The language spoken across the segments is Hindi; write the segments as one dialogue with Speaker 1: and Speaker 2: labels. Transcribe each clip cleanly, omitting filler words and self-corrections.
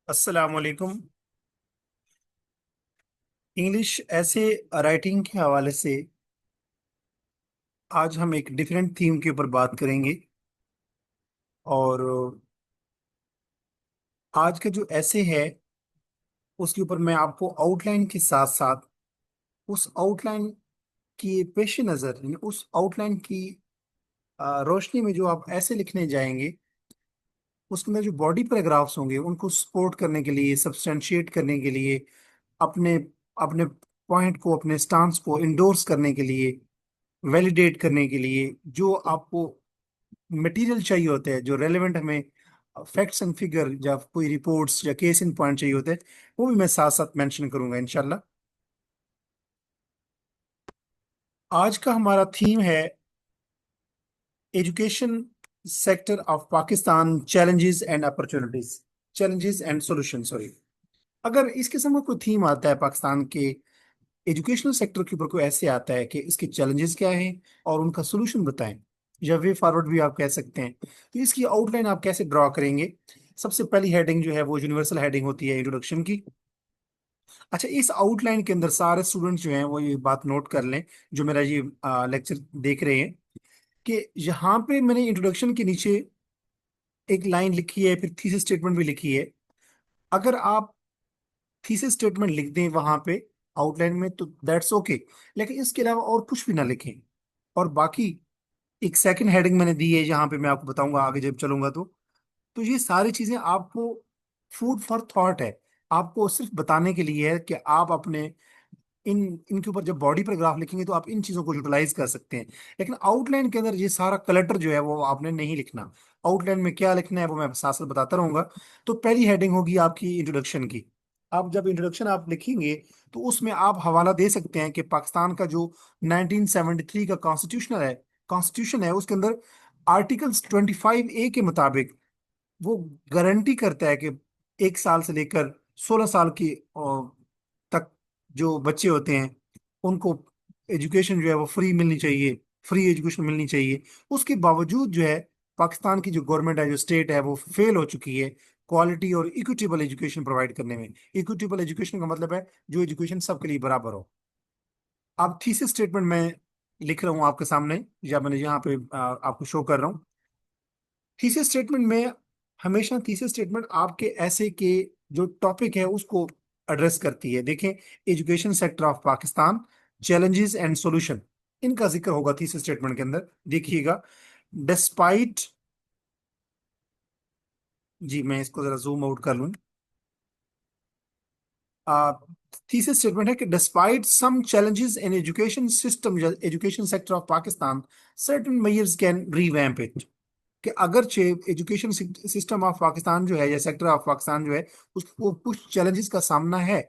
Speaker 1: अस्सलाम वालेकुम। इंग्लिश ऐसे राइटिंग के हवाले से आज हम एक डिफरेंट थीम के ऊपर बात करेंगे। और आज का जो ऐसे है उसके ऊपर मैं आपको आउटलाइन के साथ साथ उस आउटलाइन की पेश नज़र यानी उस आउटलाइन की रोशनी में जो आप ऐसे लिखने जाएंगे उसके अंदर जो बॉडी पैराग्राफ्स होंगे उनको सपोर्ट करने के लिए, सब्सटेंशिएट करने के लिए, अपने अपने पॉइंट को, अपने स्टांस को इंडोर्स करने के लिए, वैलिडेट करने के लिए जो आपको मटेरियल चाहिए होते हैं, जो रेलेवेंट हमें फैक्ट्स एंड फिगर या कोई रिपोर्ट्स या केस इन पॉइंट चाहिए होते हैं, वो भी मैं साथ साथ मेंशन करूंगा इंशाल्लाह। आज का हमारा थीम है education sector of Pakistan, challenges and opportunities, challenges and solution, sorry. अगर इस किस्म का कोई थीम आता है पाकिस्तान के एजुकेशनल सेक्टर के ऊपर, कोई ऐसे आता है कि इसके चैलेंजेस क्या हैं और उनका सोल्यूशन बताएं, या वे फॉरवर्ड भी आप कह सकते हैं, तो इसकी आउटलाइन आप कैसे ड्रॉ करेंगे। सबसे पहली हेडिंग जो है वो यूनिवर्सल हेडिंग होती है इंट्रोडक्शन की। अच्छा, इस आउटलाइन के अंदर सारे स्टूडेंट जो हैं वो ये बात नोट कर लें, जो मेरा ये लेक्चर देख रहे हैं, कि यहाँ पे मैंने इंट्रोडक्शन के नीचे एक लाइन लिखी है, फिर थीसिस स्टेटमेंट भी लिखी है। अगर आप थीसिस स्टेटमेंट लिख दें वहां पे आउटलाइन में तो दैट्स ओके, लेकिन इसके अलावा और कुछ भी ना लिखें। और बाकी एक सेकंड हेडिंग मैंने दी है जहां पे मैं आपको बताऊंगा आगे जब चलूंगा तो ये सारी चीजें आपको फूड फॉर थॉट है, आपको सिर्फ बताने के लिए है कि आप अपने इन इनके ऊपर जब बॉडी पैराग्राफ लिखेंगे तो आप इन चीजों को यूटिलाइज कर सकते हैं। लेकिन आउटलाइन के अंदर ये सारा कलटर जो है वो आपने नहीं लिखना। आउटलाइन में क्या लिखना है वो मैं साथ साथ बताता रहूंगा। तो पहली हेडिंग होगी आपकी इंट्रोडक्शन की। आप जब इंट्रोडक्शन आप लिखेंगे तो उसमें आप हवाला दे सकते हैं कि पाकिस्तान का जो 1973 का कॉन्स्टिट्यूशन है उसके अंदर आर्टिकल्स 25A के मुताबिक वो गारंटी करता है कि 1 साल से लेकर 16 साल की तक जो बच्चे होते हैं उनको एजुकेशन जो है वो फ्री मिलनी चाहिए, फ्री एजुकेशन मिलनी चाहिए। उसके बावजूद जो है पाकिस्तान की जो गवर्नमेंट है, जो स्टेट है, वो फेल हो चुकी है क्वालिटी और इक्विटेबल एजुकेशन प्रोवाइड करने में। इक्विटेबल एजुकेशन का मतलब है जो एजुकेशन सबके लिए बराबर हो। अब थीसिस स्टेटमेंट मैं लिख रहा हूँ आपके सामने, या मैंने यहाँ पे आपको शो कर रहा हूँ। थीसिस स्टेटमेंट में हमेशा थीसिस स्टेटमेंट आपके ऐसे के जो टॉपिक है उसको एड्रेस करती है। देखें, education sector of Pakistan, challenges and solution, इनका जिक्र होगा थीसिस स्टेटमेंट के अंदर। देखिएगा, डिस्पाइट, जी मैं इसको जरा जूम आउट कर लूं। थीसिस स्टेटमेंट है कि despite some challenges in education system, education sector of Pakistan, certain measures can revamp it. कि अगरचे एजुकेशन सिस्टम ऑफ पाकिस्तान जो है या सेक्टर ऑफ पाकिस्तान जो है उसको कुछ चैलेंजेस का सामना है,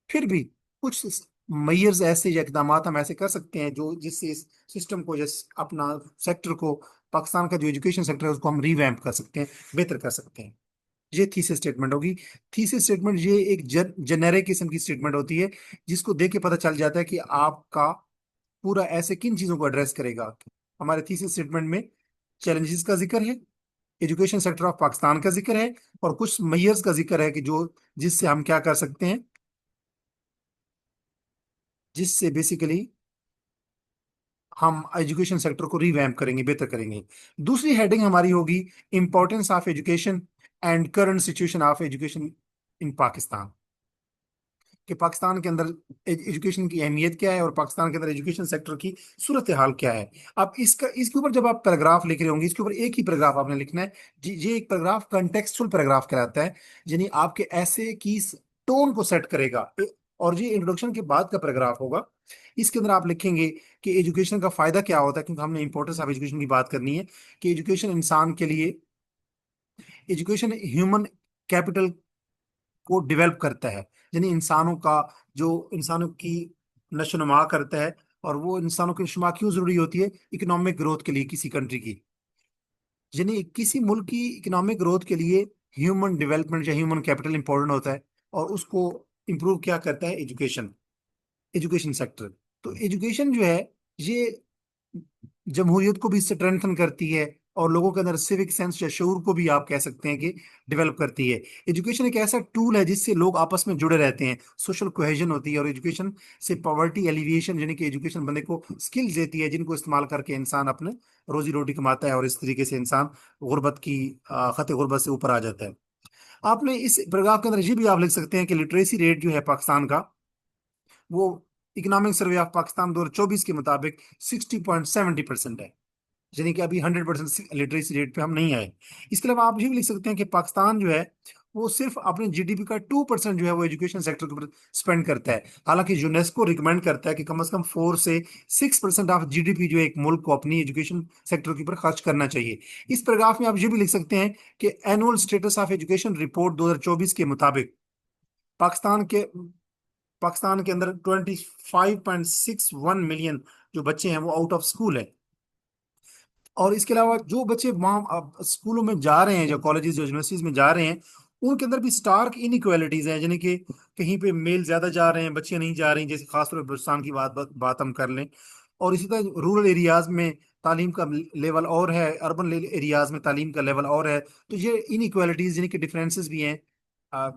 Speaker 1: फिर भी कुछ मेयर्स ऐसे या इकदाम हम ऐसे कर सकते हैं जो जिससे इस सिस्टम को, जिस अपना सेक्टर को, पाकिस्तान का जो एजुकेशन सेक्टर है उसको हम रिवैम्प कर सकते हैं, बेहतर कर सकते हैं। ये थीसिस स्टेटमेंट होगी। थीसिस स्टेटमेंट ये एक जेनेरिक किस्म की स्टेटमेंट होती है जिसको देख के पता चल जाता है कि आपका पूरा ऐसे किन चीजों को एड्रेस करेगा। हमारे थीसिस स्टेटमेंट में चैलेंजेस का जिक्र है, एजुकेशन सेक्टर ऑफ पाकिस्तान का जिक्र है, और कुछ मेयर्स का जिक्र है कि जो जिससे हम क्या कर सकते हैं, जिससे बेसिकली हम एजुकेशन सेक्टर को रिवैम्प करेंगे, बेहतर करेंगे। दूसरी हेडिंग हमारी होगी importance of education and current situation of education in Pakistan. कि पाकिस्तान के अंदर एजुकेशन की अहमियत क्या है और पाकिस्तान के अंदर एजुकेशन सेक्टर की सूरत हाल क्या है। अब इसके ऊपर जब आप पैराग्राफ लिख रहे होंगे, इसके ऊपर एक ही पैराग्राफ आपने लिखना है। जी, ये एक पैराग्राफ कंटेक्सुअल पैराग्राफ कहलाता है, यानी आपके ऐसे की टोन को सेट करेगा। और ये इंट्रोडक्शन के बाद का पैराग्राफ होगा। इसके अंदर आप लिखेंगे कि एजुकेशन का फायदा क्या होता है, क्योंकि हमने इंपॉर्टेंस ऑफ एजुकेशन की बात करनी है। कि एजुकेशन इंसान के लिए, एजुकेशन ह्यूमन कैपिटल को डेवलप करता है, यानी इंसानों का, जो इंसानों की नशोनुमा करता है। और वो इंसानों की नशोनुमा क्यों जरूरी होती है? इकोनॉमिक ग्रोथ के लिए किसी कंट्री की, यानी किसी मुल्क की इकोनॉमिक ग्रोथ के लिए ह्यूमन डेवलपमेंट या ह्यूमन कैपिटल इंपॉर्टेंट होता है। और उसको इंप्रूव क्या करता है? Education, education sector. तो एजुकेशन जो है ये जमहूरियत को भी स्ट्रेंथन करती है, और लोगों के अंदर सिविक सेंस या शऊर को भी आप कह सकते हैं कि डेवलप करती है। एजुकेशन एक ऐसा टूल है जिससे लोग आपस में जुड़े रहते हैं, सोशल कोहेजन होती है, और एजुकेशन से पॉवर्टी एलिविएशन, यानी कि एजुकेशन बंदे को स्किल्स देती है जिनको इस्तेमाल करके इंसान अपने रोजी रोटी कमाता है, और इस तरीके से इंसान गुर्बत की खत गुर्बत से ऊपर आ जाता है। आपने इस पैराग्राफ के अंदर ये भी आप लिख सकते हैं कि लिटरेसी रेट जो है पाकिस्तान का, वो इकोनॉमिक सर्वे ऑफ पाकिस्तान 2024 के मुताबिक 60.70% है, यानी कि अभी 100% लिटरेसी रेट पे हम नहीं आए। इसके अलावा आप ये भी लिख सकते हैं कि पाकिस्तान जो है वो सिर्फ अपने जीडीपी का 2% जो है वो एजुकेशन सेक्टर के ऊपर स्पेंड करता है। हालांकि यूनेस्को रिकमेंड करता है कि कम से कम 4 से 6% ऑफ जीडीपी जो है एक मुल्क को अपनी एजुकेशन सेक्टर के ऊपर खर्च करना चाहिए। इस पैराग्राफ में आप ये भी लिख सकते हैं कि annual status of education report 2024 के मुताबिक पाकिस्तान के पाकिस्तान के अंदर 25.61 मिलियन जो बच्चे हैं वो आउट ऑफ स्कूल है। और इसके अलावा जो बच्चे वहाँ अब स्कूलों में जा रहे हैं, जो कॉलेजेस जो यूनिवर्सिटीज में जा रहे हैं, उनके अंदर भी स्टार्क इनइक्वालिटीज हैं, यानी कि कहीं पे मेल ज्यादा जा रहे हैं, बच्चियां नहीं जा रही, जैसे खासतौर पर बलूचिस्तान की बात हम कर लें। और इसी तरह रूरल एरियाज में तालीम का लेवल और है, अर्बन एरियाज में तालीम का लेवल और है। तो ये इनइक्वालिटीज यानी कि डिफरेंसेस भी हैं,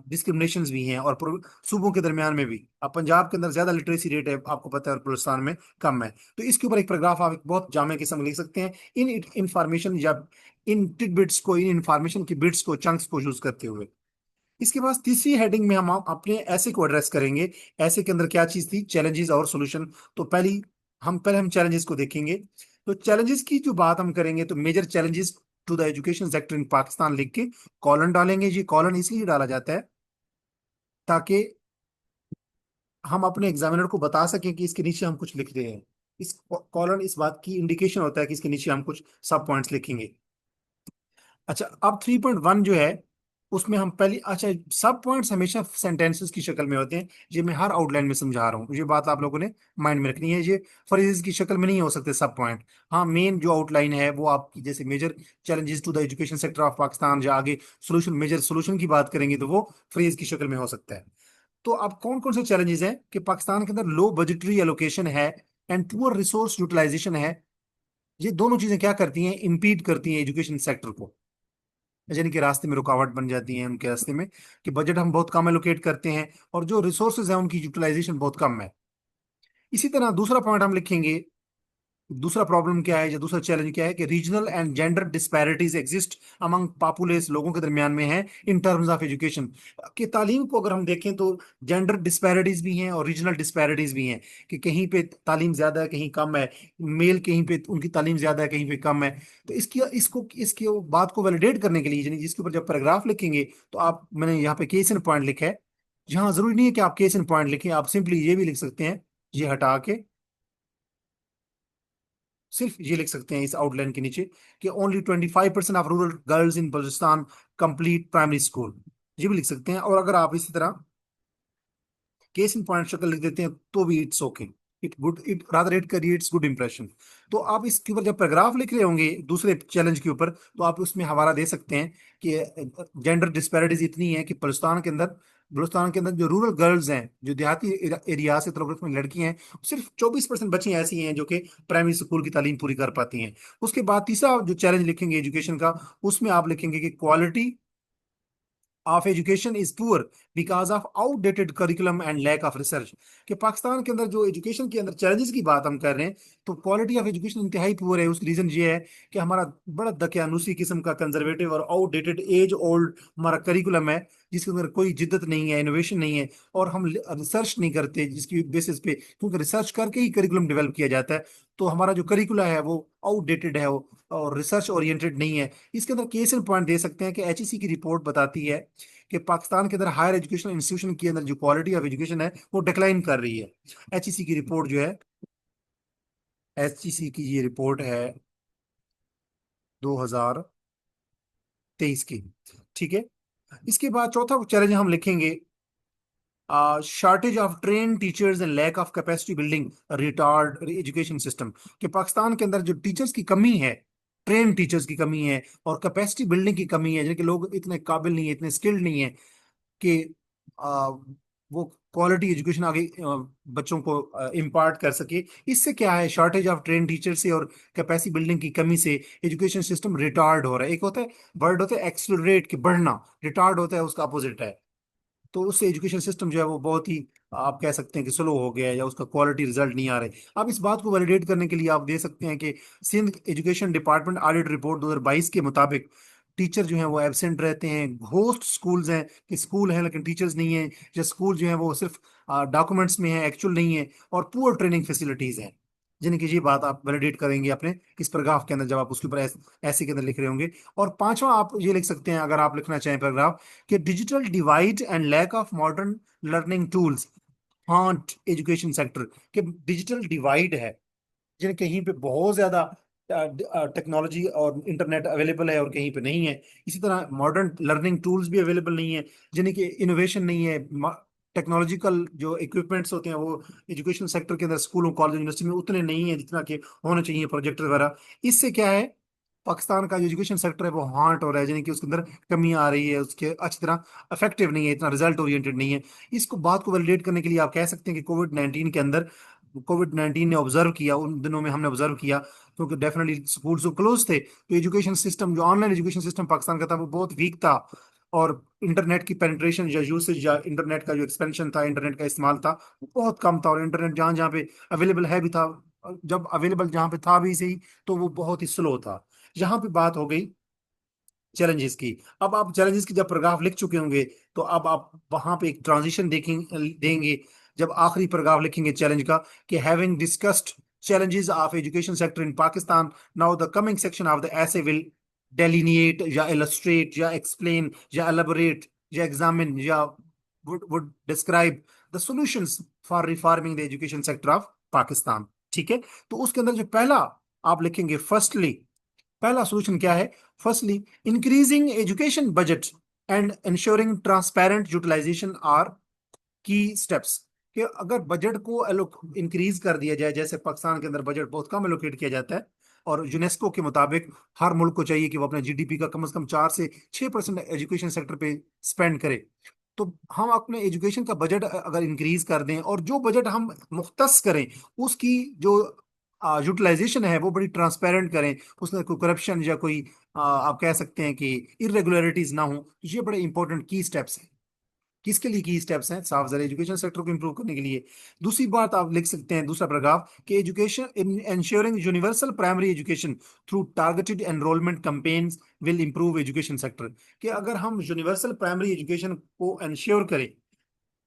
Speaker 1: डिस्क्रिमिनेशंस भी हैं, और सूबों के दरमियान में भी। अब पंजाब के अंदर ज्यादा लिटरेसी रेट है आपको पता है, और बलूचिस्तान में कम है। तो इसके ऊपर एक पैराग्राफ आप एक बहुत जामे किस्म लिख सकते हैं, इन इंफॉर्मेशन या इन टिडबिट्स को, इन इंफॉर्मेशन की बिट्स को, चंक्स को यूज करते हुए। इसके बाद तीसरी हेडिंग में हम अपने ऐसे को एड्रेस करेंगे। ऐसे के अंदर क्या चीज थी, चैलेंजेस और सॉल्यूशन। तो पहले हम चैलेंजेस को देखेंगे। तो चैलेंजेस की जो बात हम करेंगे, तो major challenges to the education sector in Pakistan लिख के कॉलन डालेंगे। ये कॉलन इसलिए डाला जाता है ताकि हम अपने एग्जामिनर को बता सकें कि इसके नीचे हम कुछ लिख रहे हैं। इस कॉलन इस बात की इंडिकेशन होता है कि इसके नीचे हम कुछ सब पॉइंट्स लिखेंगे। अच्छा, अब 3.1 जो है उसमें हम पहले, अच्छा, सब पॉइंट्स हमेशा सेंटेंसेस की शक्ल में होते हैं। ये मैं हर आउटलाइन में समझा रहा हूँ, ये बात आप लोगों ने माइंड में रखनी है। ये फ्रेजेस की शक्ल में नहीं हो सकते सब पॉइंट। हाँ, मेन जो आउटलाइन है वो आपकी, जैसे major challenges to the education sector of Pakistan, या आगे सोल्यूशन, मेजर सोल्यूशन की बात करेंगे तो वो फ्रेज की शक्ल में हो सकता है। तो अब कौन कौन से चैलेंजेस हैं कि पाकिस्तान के अंदर लो बजटरी एलोकेशन है एंड पुअर रिसोर्स यूटिलाइजेशन है। ये दोनों चीजें क्या करती हैं, इम्पीड करती हैं एजुकेशन सेक्टर को, यानी कि रास्ते में रुकावट बन जाती है उनके रास्ते में, कि बजट हम बहुत कम एलोकेट करते हैं और जो रिसोर्सेज है उनकी यूटिलाइजेशन बहुत कम है। इसी तरह दूसरा पॉइंट हम लिखेंगे, दूसरा प्रॉब्लम क्या है या दूसरा चैलेंज क्या है, कि regional and gender disparities exist among populace, लोगों के दरमियान में है इन टर्म्स ऑफ एजुकेशन। कि तालीम को अगर हम देखें तो जेंडर डिस्पैरिटीज भी हैं और रीजनल डिस्पैरिटीज भी हैं, कि कहीं पे तालीम ज्यादा है, कहीं कम है। मेल कहीं पे उनकी तालीम ज्यादा है, कहीं पे कम है। तो इसकी बात को वैलिडेट करने के लिए, यानी जिसके ऊपर जब पैराग्राफ लिखेंगे, तो आप, मैंने यहाँ पे केस इन पॉइंट लिखा है। यहाँ जरूरी नहीं है कि आप केस इन पॉइंट लिखें, आप सिंपली ये भी लिख सकते हैं, ये हटा के सिर्फ ये लिख सकते हैं इस आउटलाइन के नीचे, कि only 25% of rural girls in Balochistan complete primary school. ये भी लिख सकते हैं। और अगर आप इसी तरह केस इन पॉइंट शक्ल लिख देते हैं तो भी it's okay, it rather it creates good impression. तो आप इसके ऊपर जब पैराग्राफ लिख रहे होंगे दूसरे चैलेंज के ऊपर, तो आप उसमें हवाला दे सकते हैं कि जेंडर डिस्पैरिटीज इतनी है कि बलूचिस्तान के अंदर जो रूरल गर्ल्स हैं, जो देहाती एरिया से तल्लुक़ में लड़कियां हैं, सिर्फ 24% बच्ची ऐसी हैं जो कि प्राइमरी स्कूल की तालीम पूरी कर पाती हैं। उसके बाद तीसरा जो चैलेंज लिखेंगे एजुकेशन का, उसमें आप लिखेंगे कि quality of education is poor because of outdated curriculum and lack of research. कि पाकिस्तान के अंदर जो एजुकेशन के अंदर चैलेंजेस की बात हम कर रहे हैं, तो क्वालिटी ऑफ एजुकेशन इंतहाई पुअर है। उसका रीजन ये है कि हमारा बड़ा दकियानूसी किस्म का कंजर्वेटिव और आउटडेटेड एज ओल्ड हमारा करिकुलम है, जिसके अंदर कोई जिद्दत नहीं है, इनोवेशन नहीं है, और हम रिसर्च नहीं करते जिसकी बेसिस पे, क्योंकि रिसर्च करके ही करिकुलम डेवलप किया जाता है। तो हमारा जो करिकुला है वो आउटडेटेड है, वो और रिसर्च ओरिएंटेड नहीं है। इसके अंदर केस इन पॉइंट दे सकते हैं कि एचईसी की रिपोर्ट बताती है कि पाकिस्तान के अंदर हायर एजुकेशन इंस्टीट्यूशन के अंदर जो क्वालिटी ऑफ एजुकेशन है वो डिक्लाइन कर रही है। एचईसी की रिपोर्ट जो है, एचईसी की ये रिपोर्ट है 2023 की। ठीक है। इसके बाद चौथा चैलेंज हम लिखेंगे, shortage of train teachers and lack of capacity building retard education system. कि पाकिस्तान के अंदर जो टीचर्स की कमी है, ट्रेन टीचर्स की कमी है, और कैपेसिटी बिल्डिंग की कमी है, जिनके लोग इतने काबिल नहीं है, इतने स्किल्ड नहीं है कि वो क्वालिटी एजुकेशन आगे बच्चों को इम्पार्ट कर सके। इससे क्या है, शॉर्टेज ऑफ ट्रेन टीचर से और कैपेसिटी बिल्डिंग की कमी से एजुकेशन सिस्टम रिटार्ड हो रहा है। एक होता है वर्ड होता है एक्सलरेट की बढ़ना, रिटार्ड होता है उसका अपोजिट है। तो उससे एजुकेशन सिस्टम जो है वो बहुत ही, आप कह सकते हैं कि स्लो हो गया है, या उसका क्वालिटी रिजल्ट नहीं आ रहे। अब इस बात को वैलिडेट करने के लिए आप दे सकते हैं कि Sindh education department audit report 2022 के मुताबिक टीचर जो हैं वो एब्सेंट रहते हैं। घोस्ट स्कूल्स हैं कि स्कूल हैं लेकिन टीचर्स नहीं है, या स्कूल जो है वो सिर्फ डॉक्यूमेंट्स में है, एक्चुअल नहीं है। और पुअर ट्रेनिंग फैसिलिटीज हैं, जिन्हें की ये बात आप वैलिडेट करेंगे अपने इस पैराग्राफ के अंदर जब आप उसके ऊपर ऐसे के अंदर लिख रहे होंगे। और पांचवा आप ये लिख सकते हैं, अगर आप लिखना चाहें पैराग्राफ, कि digital divide and lack of modern learning tools haunt education sector. कि डिजिटल डिवाइड है, जिन्हें कहीं पे बहुत ज्यादा टेक्नोलॉजी और इंटरनेट अवेलेबल है और कहीं पे नहीं है। इसी तरह मॉडर्न लर्निंग टूल्स भी अवेलेबल नहीं है, जिन्हें की इनोवेशन नहीं है। टेक्नोलॉजिकल जो इक्विपमेंट्स होते हैं वो एजुकेशन सेक्टर के अंदर स्कूलों कॉलेज यूनिवर्सिटी में उतने नहीं है जितना कि होना चाहिए, प्रोजेक्टर वगैरह। इससे क्या है, पाकिस्तान का जो एजुकेशन सेक्टर है वो हार्ट हो रहा है, यानी कि उसके अंदर कमी आ रही है, उसके अच्छी तरह इफेक्टिव नहीं है, इतना रिजल्ट ओरिएंटेड नहीं है। इसको बात को वैलिडेट करने के लिए आप कह सकते हैं कि कोविड 19 के अंदर, कोविड 19 ने ऑब्जर्व किया, उन दिनों में हमने ऑब्जर्व किया, क्योंकि डेफिनेटली स्कूल जो क्लोज थे, तो एजुकेशन सिस्टम जो ऑनलाइन एजुकेशन सिस्टम पाकिस्तान का था वो बहुत वीक था। और इंटरनेट की पेनिट्रेशन या यूसेज या इंटरनेट का जो एक्सपेंशन था, इंटरनेट का इस्तेमाल था, वो बहुत कम था। और इंटरनेट जहाँ जहाँ पे अवेलेबल है भी था, जब अवेलेबल जहाँ पे था भी सही, तो वो बहुत ही स्लो था। यहाँ पे बात हो गई चैलेंजेस की। अब आप चैलेंजेस की जब पैराग्राफ लिख चुके होंगे, तो अब आप वहां पे एक ट्रांजिशन देंगे, जब आखिरी पैराग्राफ लिखेंगे चैलेंज का, कि having discussed challenges of education sector in Pakistan, now the coming section of the essay will delineate या illustrate या explain या elaborate या examine या would describe the solutions for reforming the education sector of Pakistan। ठीक है, तो उसके अंदर जो पहला आप लिखेंगे, फर्स्टली, पहला सोल्यूशन क्या है? Firstly, increasing education budget and ensuring transparent utilization are key steps. कि अगर बजट को इंक्रीज कर दिया जाए, जैसे पाकिस्तान के अंदर बजट बहुत कम एलोकेट किया जाता है, और यूनेस्को के मुताबिक हर मुल्क को चाहिए कि वो अपने जीडीपी का कम से कम 4 से 6% एजुकेशन सेक्टर पे स्पेंड करे। तो हम अपने एजुकेशन का बजट अगर इंक्रीज कर दें, और जो बजट हम मुख्तस करें उसकी जो यूटिलाइजेशन है वो बड़ी ट्रांसपेरेंट करें, उसमें कोई करप्शन या कोई आप कह सकते हैं कि इरेगुलरिटीज ना हो, ये बड़े इंपॉर्टेंट की स्टेप्स हैं। किसके लिए की स्टेप्स हैं? साफ जरा एजुकेशन सेक्टर को इंप्रूव करने के लिए। दूसरी बात आप लिख सकते हैं, दूसरा पैराग्राफ, कि education in ensuring universal primary education through targeted enrolment campaigns will improve education sector. कि अगर हम यूनिवर्सल प्राइमरी एजुकेशन को एंश्योर करें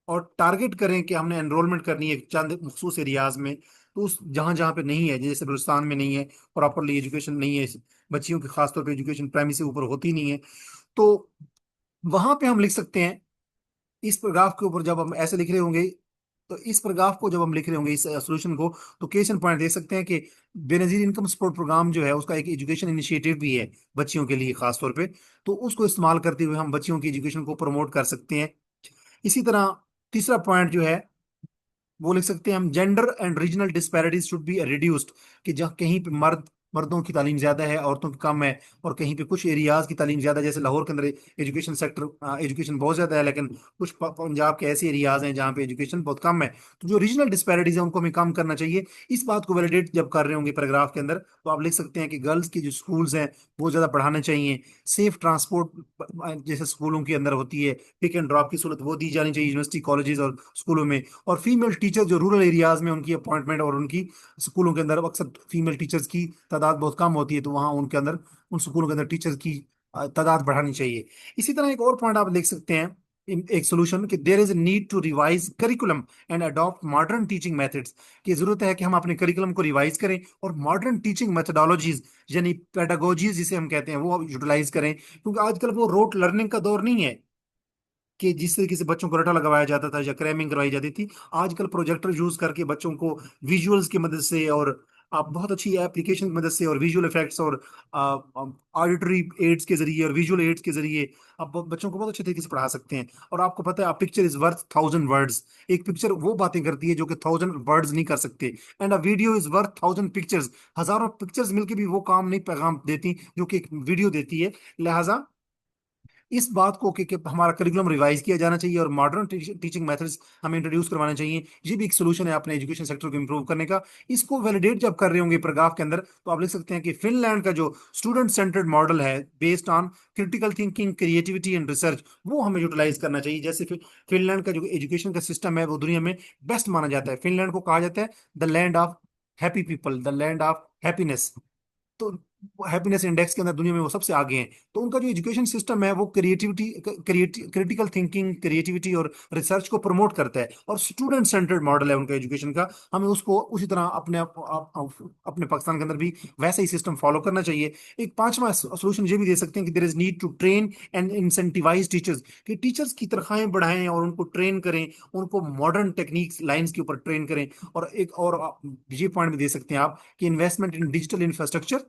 Speaker 1: और टारगेट करें कि हमने एनरोलमेंट करनी है चंद मखसूस एरियाज में, तो उस जहां जहां पे नहीं है, जैसे बलूचिस्तान में नहीं है, प्रॉपरली एजुकेशन नहीं है, बच्चियों की खासतौर पर एजुकेशन प्राइमरी से ऊपर होती नहीं है, तो वहां पे हम लिख सकते हैं इस पैराग्राफ के ऊपर, जब हम ऐसे लिख रहे होंगे, तो इस पैराग्राफ को जब हम लिख रहे होंगे इस सोल्यूशन को, तो केस एंड पॉइंट देख सकते हैं कि बेनजीर इनकम सपोर्ट प्रोग्राम जो है उसका एक एजुकेशन इनिशिएटिव भी है बच्चियों के लिए खास तौर पे। तो उसको इस्तेमाल करते हुए हम बच्चियों की एजुकेशन को प्रमोट कर सकते हैं। इसी तरह तीसरा पॉइंट जो है वो लिख सकते हैं हम, gender and regional disparities should be reduced. कि जहाँ कहीं पे मर्दों की तालीम ज्यादा है, औरतों की कम है, और कहीं पे कुछ एरियाज की तालीम ज्यादा है, जैसे लाहौर के अंदर एजुकेशन सेक्टर एजुकेशन बहुत ज्यादा है, लेकिन कुछ पंजाब के ऐसे एरियाज हैं जहाँ पे एजुकेशन बहुत कम है। तो जो रीजनल डिस्पैरिटीज है उनको हमें कम करना चाहिए। इस बात को वैलिडेट जब कर रहे होंगे पैराग्राफ के अंदर, तो आप लिख सकते हैं कि गर्ल्स की जो स्कूल्स हैं वो ज्यादा बढ़ाने चाहिए। सेफ ट्रांसपोर्ट जैसे स्कूलों के अंदर होती है, पिक एंड ड्रॉप की सहूलत वो दी जानी चाहिए यूनिवर्सिटी कॉलेजेस और स्कूलों में। और फीमेल टीचर जो रूरल एरियाज में उनकी अपॉइंटमेंट, और उनकी स्कूलों के अंदर अक्सर फीमेल टीचर्स की तादाद बहुत कम होती है, तो वहाँ उनके अंदर, उन स्कूलों के अंदर टीचर्स की तादाद बढ़ानी चाहिए। इसी तरह एक और पॉइंट आप लिख सकते हैं, एक सोल्यूशन, कि there is need to revise curriculum and adopt modern teaching methods. की जरूरत है कि हम अपने करिकुलम को रिवाइज करें और मॉडर्न टीचिंग मेथडोलॉजीज यानी पेडागोजीज जिसे हम कहते हैं वो यूटिलाइज करें, क्योंकि आजकल वो रोट लर्निंग का दौर नहीं है कि जिस तरीके से बच्चों को रटा लगाया जाता था या क्रैमिंग करवाई जाती थी। आजकल प्रोजेक्टर यूज करके बच्चों को विजुअल्स की मदद से, और आप बहुत अच्छी एप्लीकेशन की मदद से, और विजुअल इफेक्ट्स और ऑडिटरी एड्स के जरिए और विजुअल एड्स के जरिए आप बच्चों को बहुत अच्छे तरीके से पढ़ा सकते हैं। और आपको पता है, पिक्चर इज वर्थ 1000 वर्ड्स। एक पिक्चर वो बातें करती है जो कि 1000 वर्ड्स नहीं कर सकते। And a video is worth 1000 pictures. हजारों पिक्चर्स मिलकर भी वो काम नहीं, पैगाम देती जो कि एक वीडियो देती है। लिहाजा इस बात को कि हमारा करिकुलम रिवाइज किया जाना चाहिए और मॉडर्न टीचिंग मेथड्स हमें इंट्रोड्यूस करवाने चाहिए। ये भी एक सोल्यूशन है अपने एजुकेशन सेक्टर को इम्प्रूव करने का। इसको वैलिडेट जब कर रहे होंगे पैराग्राफ के अंदर, तो आप लिख सकते हैं कि फिनलैंड का जो स्टूडेंट सेंटर्ड मॉडल है based on critical thinking, creativity and research, वो हमें यूटिलाइज करना चाहिए। जैसे फिनलैंड का जो एजुकेशन का सिस्टम है वो दुनिया में बेस्ट माना जाता है। फिनलैंड को कहा जाता है the land of happy people, the land of happiness. तो हैप्पीनेस इंडेक्स के अंदर दुनिया में वो सबसे आगे हैं। तो उनका जो एजुकेशन सिस्टम है वो क्रिएटिविटी, क्रिटिकल थिंकिंग, क्रिएटिविटी और रिसर्च को प्रमोट करता है, और स्टूडेंट सेंटर्ड मॉडल है उनका एजुकेशन का। हमें उसको उसी तरह अपने पाकिस्तान के अंदर भी वैसा ही सिस्टम फॉलो करना चाहिए। एक पांचवा सोल्यूशन ये भी दे सकते हैं कि there is need to train and incentivize teachers, कि टीचर्स की तनख्वाहें बढ़ाएं और उनको ट्रेन करें, उनको मॉडर्न टेक्निक्स लाइंस के ऊपर ट्रेन करें। और एक और ये पॉइंट भी दे सकते हैं आप कि investment in digital infrastructure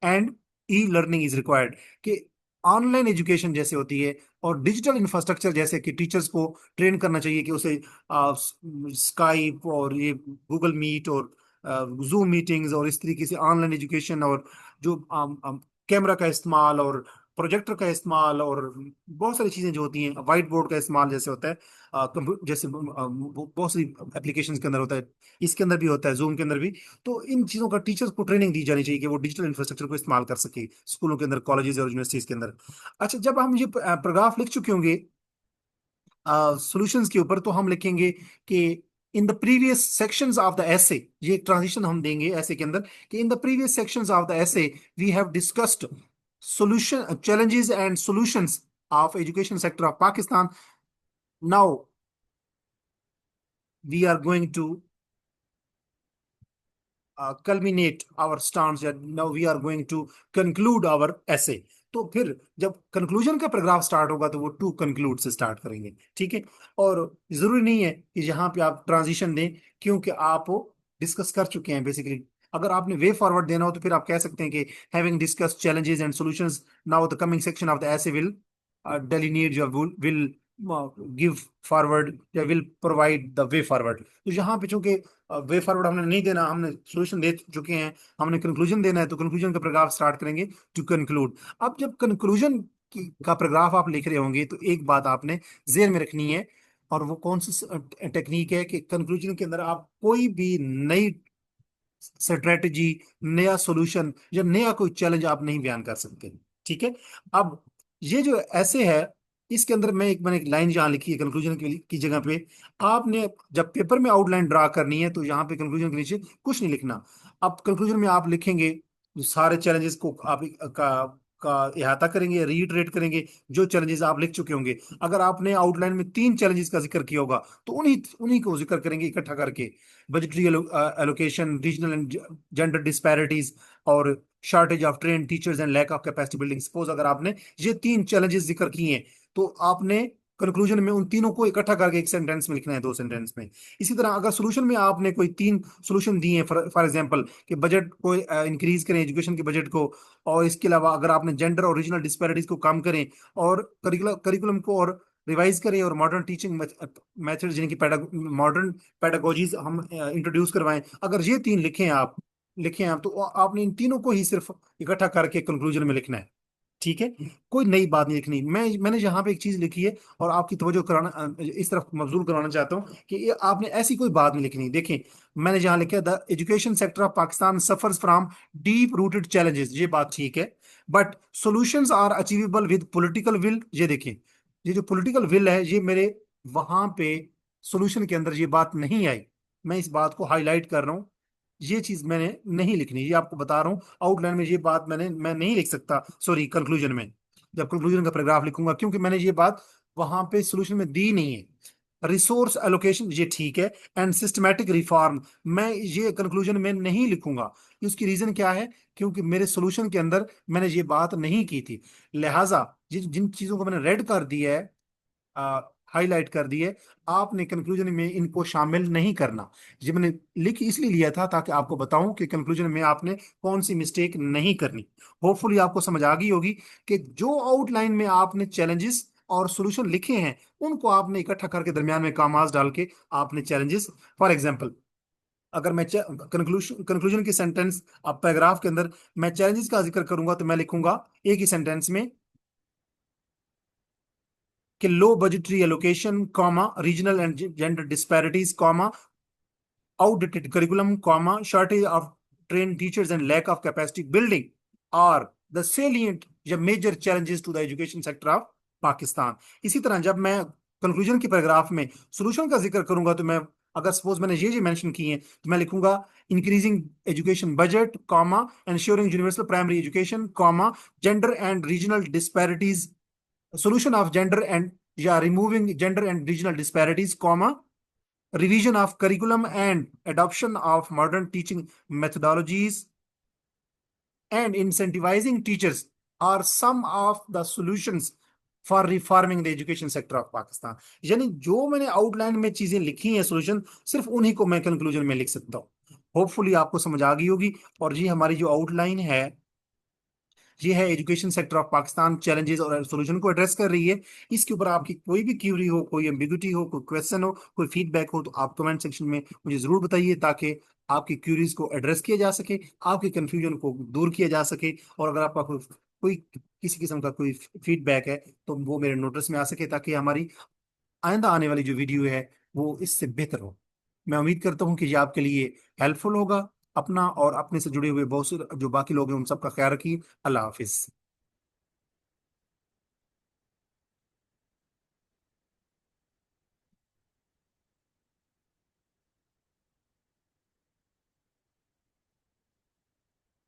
Speaker 1: and e learning is required, कि ऑनलाइन एजुकेशन जैसे होती है और डिजिटल इंफ्रास्ट्रक्चर जैसे कि टीचर्स को ट्रेन करना चाहिए कि उसे स्काइप और ये गूगल मीट और जूम मीटिंग्स और इस तरीके से ऑनलाइन एजुकेशन, और जो कैमरा का इस्तेमाल और प्रोजेक्टर का इस्तेमाल और बहुत सारी चीजें जो होती हैं, व्हाइट बोर्ड का इस्तेमाल जैसे होता है, जैसे बहुत सी एप्लीकेशंस के अंदर होता है, इसके अंदर भी होता है, जूम के अंदर भी। तो इन चीजों का टीचर्स को ट्रेनिंग दी जानी चाहिए कि वो डिजिटल इंफ्रास्ट्रक्चर को इस्तेमाल कर सके स्कूलों के अंदर, कॉलेजेस और यूनिवर्सिटीज के अंदर। अच्छा, जब हम ये पैराग्राफ लिख चुके होंगे सॉल्यूशंस के ऊपर, तो हम लिखेंगे कि in the previous sections of the essay, ये एक ट्रांजिशन हम देंगे ऐसे के अंदर, कि in the previous sections of the essay we have discussed solution challenges and solutions of education sector of Pakistan. Now we are going to culminate our stance, that now we are going to conclude our essay. तो फिर जब कंक्लूजन का पैराग्राफ स्टार्ट होगा तो वो टू कंक्लूड से स्टार्ट करेंगे, ठीक है। और जरूरी नहीं है कि यहाँ पे आप ट्रांजिशन दें, क्योंकि आप डिस्कस कर चुके हैं बेसिकली। अगर आपने वे फॉरवर्ड देना हो तो फिर आप कह सकते हैं कि having discuss challenges and solutions, now the coming section of the essay will delineate your will give forward या will provide the way forward। तो यहाँ पे चूंकि वे फॉरवर्ड हमने नहीं देना, हमने सोल्यूशन दे चुके हैं, हमने कंक्लूजन देना है, तो कंक्लूजन का पैराग्राफ स्टार्ट करेंगे टू कंक्लूड। अब जब कंक्लूजन का पैराग्राफ आप लिख रहे होंगे तो एक बात आपने जेहन में रखनी है, और वो कौन सी टेक्निक है कि कंक्लूजन के अंदर आप कोई भी नई स्ट्रेटेजी, नया सॉल्यूशन या नया कोई चैलेंज आप नहीं बयान कर सकते, ठीक है। अब ये जो ऐसे है, इसके अंदर मैंने एक लाइन जहां लिखी है कंक्लूजन की जगह पे, आपने जब पेपर में आउटलाइन ड्रा करनी है तो यहाँ पे कंक्लूजन के नीचे कुछ नहीं लिखना। अब कंक्लूजन में आप लिखेंगे जो सारे चैलेंजेस को आप का इहाता करेंगे, रीइटरेट करेंगे जो चैलेंजेस आप लिख चुके होंगे। अगर आपने आउटलाइन में 3 चैलेंजेस का जिक्र किया होगा तो उन्हीं उन्हीं को जिक्र करेंगे इकट्ठा करके। Budgetary allocation, regional and gender disparities, और shortage of train teachers and lack of capacity building. Suppose अगर आपने ये 3 चैलेंजेस जिक्र किए हैं तो आपने कंक्लूजन में उन तीनों को इकट्ठा करके एक सेंटेंस में लिखना है, 2 सेंटेंस में। इसी तरह अगर सोल्यूशन में आपने कोई 3 सोल्यूशन दिए हैं, फॉर एग्जांपल कि बजट को इंक्रीज करें, एजुकेशन के बजट को, और इसके अलावा अगर आपने जेंडर और रीजनल डिस्पैरिटीज को कम करें, और करिकुलम को और रिवाइज करें, और मॉडर्न टीचिंग मेथड जिनकी मॉडर्न पेडागोजीज हम इंट्रोड्यूस करवाएं, अगर ये 3 लिखे हैं आप तो आपने इन तीनों को ही सिर्फ इकट्ठा करके कंक्लूजन में लिखना है, ठीक है। कोई नई बात नहीं लिखनी। मैंने यहाँ पे एक चीज लिखी है और आपकी तवज्जो कराना, इस तरफ मबजूल कराना चाहता हूँ कि ये आपने ऐसी कोई बात नहीं लिखनी। देखें, मैंने जहाँ लिखा है the education sector of Pakistan suffers from deep rooted challenges, ये बात ठीक है, but solutions are achievable with political will. ये देखें, ये जो पॉलिटिकल विल है, ये मेरे वहां पे सॉल्यूशन के अंदर ये बात नहीं आई। मैं इस बात को हाईलाइट कर रहा हूँ, ये चीज मैंने नहीं लिखनी, ये आपको बता रहा हूँ। आउटलाइन में ये बात मैं नहीं लिख सकता, सॉरी, कंक्लूजन में जब कंक्लूजन का पैराग्राफ लिखूंगा, क्योंकि मैंने ये बात वहां पे सॉल्यूशन में दी नहीं है। रिसोर्स एलोकेशन ये ठीक है, एंड सिस्टमैटिक रिफॉर्म मैं ये कंक्लूजन में नहीं लिखूंगा। उसकी रीजन क्या है? क्योंकि मेरे सॉल्यूशन के अंदर मैंने ये बात नहीं की थी। लिहाजा जिन चीजों को मैंने रेड कर दिया है, हाईलाइट कर दिए, आपने कंक्लूजन में इनको शामिल नहीं करना। ये मैंने लिख इसलिए लिया था ताकि आपको बताऊं कि कंक्लूजन में आपने कौन सी मिस्टेक नहीं करनी। होपफुली आपको समझ आ गई होगी कि जो आउटलाइन में आपने चैलेंजेस और सॉल्यूशन लिखे हैं उनको आपने इकट्ठा करके दरमियान में कामाज डाल के आपने चैलेंजेस, फॉर एग्जाम्पल अगर मैं कंक्लूजन की सेंटेंस अब पैराग्राफ के अंदर मैं चैलेंजेस का जिक्र करूंगा तो मैं लिखूंगा एक ही सेंटेंस में, कि low budgetary allocation comma regional and gender disparities comma outdated curriculum, comma, shortage of trained teachers and lack of capacity building are the salient या major challenges to the education sector of Pakistan. इसी तरह जब मैं कंक्लूजन के पैराग्राफ में सॉल्यूशन का जिक्र करूंगा तो मैं, अगर सपोज मैंने ये मेंशन किए हैं, तो मैं लिखूंगा increasing education budget comma ensuring universal primary education comma gender and regional disparities, solution of gender and yeah removing gender and regional disparities comma revision of curriculum and adoption of modern teaching methodologies and incentivizing teachers are some of the solutions for reforming the education sector of Pakistan. यानी जो मैंने आउटलाइन में चीजें लिखी हैं सोल्यूशन, सिर्फ उन्हीं को मैं कंक्लूजन में लिख सकता हूं। होपफुली आपको समझ आ गई होगी। और ये हमारी जो आउटलाइन है, ये है education sector of Pakistan challenges और सॉल्यूशन को एड्रेस कर रही है। इसके ऊपर आपकी कोई भी क्यूरी हो, कोई एम्बिग्यूटी हो, कोई क्वेश्चन हो, कोई फीडबैक हो, तो आप कमेंट सेक्शन में मुझे जरूर बताइए, ताकि आपकी क्यूरीज को एड्रेस किया जा सके, आपके कंफ्यूजन को दूर किया जा सके। और अगर आपका कोई किसी किस्म का कोई फीडबैक है तो वो मेरे नोटिस में आ सके, ताकि हमारी आइंदा आने वाली जो वीडियो है वो इससे बेहतर हो। मैं उम्मीद करता हूँ कि ये आपके लिए हेल्पफुल होगा। अपना और अपने से जुड़े हुए बहुत से जो बाकी लोग हैं उन सबका ख्याल रखिए। अल्लाह हाफिज।